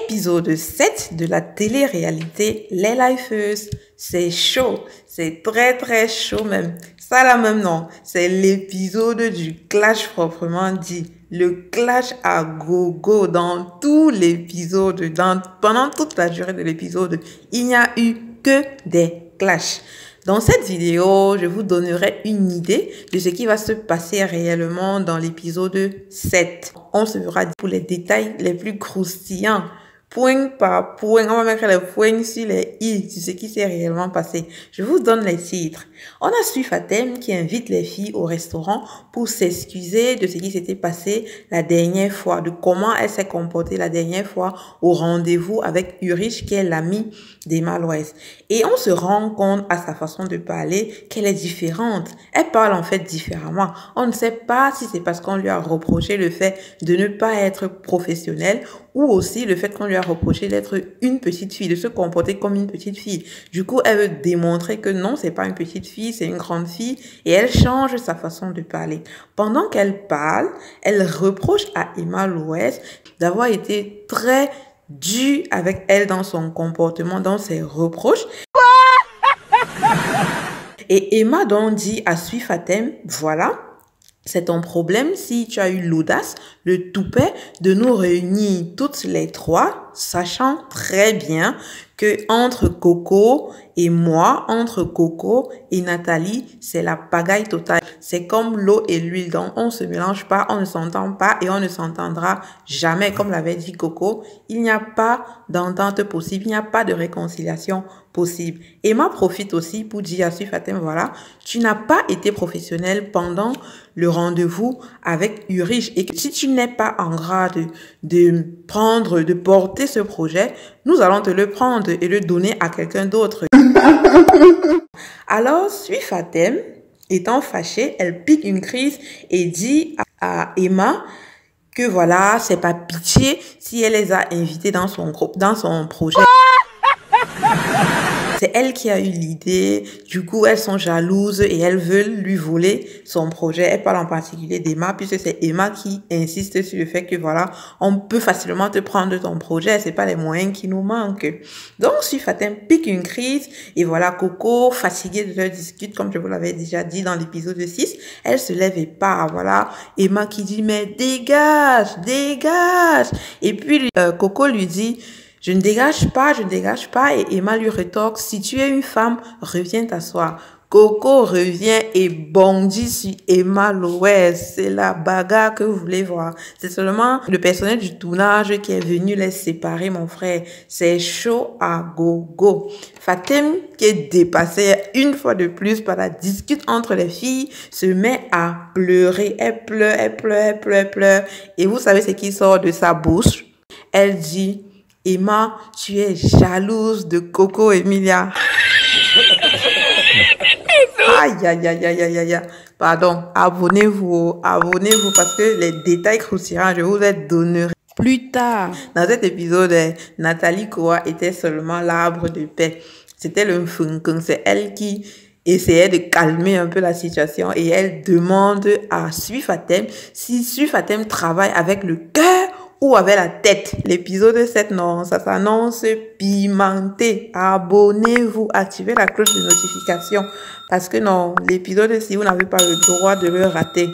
Épisode 7 de la télé-réalité Les Lifeuses. C'est chaud, c'est très chaud même. Ça là même non, c'est l'épisode du clash proprement dit. Le clash à gogo dans tout l'épisode, pendant toute la durée de l'épisode, il n'y a eu que des clashs. Dans cette vidéo, je vous donnerai une idée de ce qui va se passer réellement dans l'épisode 7. On se verra pour les détails les plus croustillants. Point par point, on va mettre les points sur les i sur ce qui s'est réellement passé. Je vous donne les titres. On a Sui Fatem qui invite les filles au restaurant pour s'excuser de ce qui s'était passé la dernière fois, de comment elle s'est comportée la dernière fois au rendez-vous avec Urich qui est l'amie d'Emma Louès. Et on se rend compte à sa façon de parler qu'elle est différente. Elle parle en fait différemment. On ne sait pas si c'est parce qu'on lui a reproché le fait de ne pas être professionnelle ou aussi le fait qu'on lui a reproché d'être une petite fille, de se comporter comme une petite fille. Du coup, elle veut démontrer que non, c'est pas une petite fille, c'est une grande fille et elle change sa façon de parler. Pendant qu'elle parle, elle reproche à Emma Louès d'avoir été très dure avec elle dans son comportement, dans ses reproches. Et Emma donc dit à Sui Fatem, voilà, c'est ton problème si tu as eu l'audace, le toupet de nous réunir toutes les trois, sachant très bien que entre Coco et moi, entre Coco et Nathalie, c'est la pagaille totale. C'est comme l'eau et l'huile, donc on se mélange pas, on ne s'entend pas et on ne s'entendra jamais. Comme l'avait dit Coco, il n'y a pas d'entente possible, il n'y a pas de réconciliation possible. Emma profite aussi pour dire à Sui Fatem, voilà, tu n'as pas été professionnelle pendant le rendez-vous avec Urich et que si tu n'es pas en grade de porter ce projet, nous allons te le prendre et le donner à quelqu'un d'autre. Alors, Sui Fatem, étant fâchée, elle pique une crise et dit à Emma que voilà, c'est pas pitié si elle les a invités dans son groupe, dans son projet. C'est elle qui a eu l'idée, du coup elles sont jalouses et elles veulent lui voler son projet. Elle parle en particulier d'Emma puisque c'est Emma qui insiste sur le fait que voilà, on peut facilement te prendre ton projet, c'est pas les moyens qui nous manquent. Donc Sui Fatem pique une crise et voilà, Coco, fatiguée de leur dispute, comme je vous l'avais déjà dit dans l'épisode 6, elle se lève et part, voilà. Emma qui dit mais dégage. Et puis Coco lui dit je ne dégage pas. Et Emma lui rétorque, si tu es une femme, reviens t'asseoir. Coco revient et bondit sur Emma Louès. C'est la bagarre que vous voulez voir. C'est seulement le personnel du tournage qui est venu les séparer, mon frère. C'est chaud à gogo. Fatem, qui est dépassée une fois de plus par la dispute entre les filles, se met à pleurer. Elle pleure. Et vous savez ce qui sort de sa bouche? Elle dit, Emma, tu es jalouse de Coco Emilia. Aïe. Pardon, abonnez-vous parce que les détails croustillants, je vous les donnerai plus tard. Dans cet épisode, Nathalie Koa était seulement l'arbre de paix. C'était le funkung, c'est elle qui essayait de calmer un peu la situation et elle demande à Sui Fatem si Sui Fatem travaille avec le cœur ou avec la tête. L'épisode 7, non, ça s'annonce pimenté. Abonnez-vous, activez la cloche de notification. Parce que non, l'épisode 6, vous n'avez pas le droit de le rater.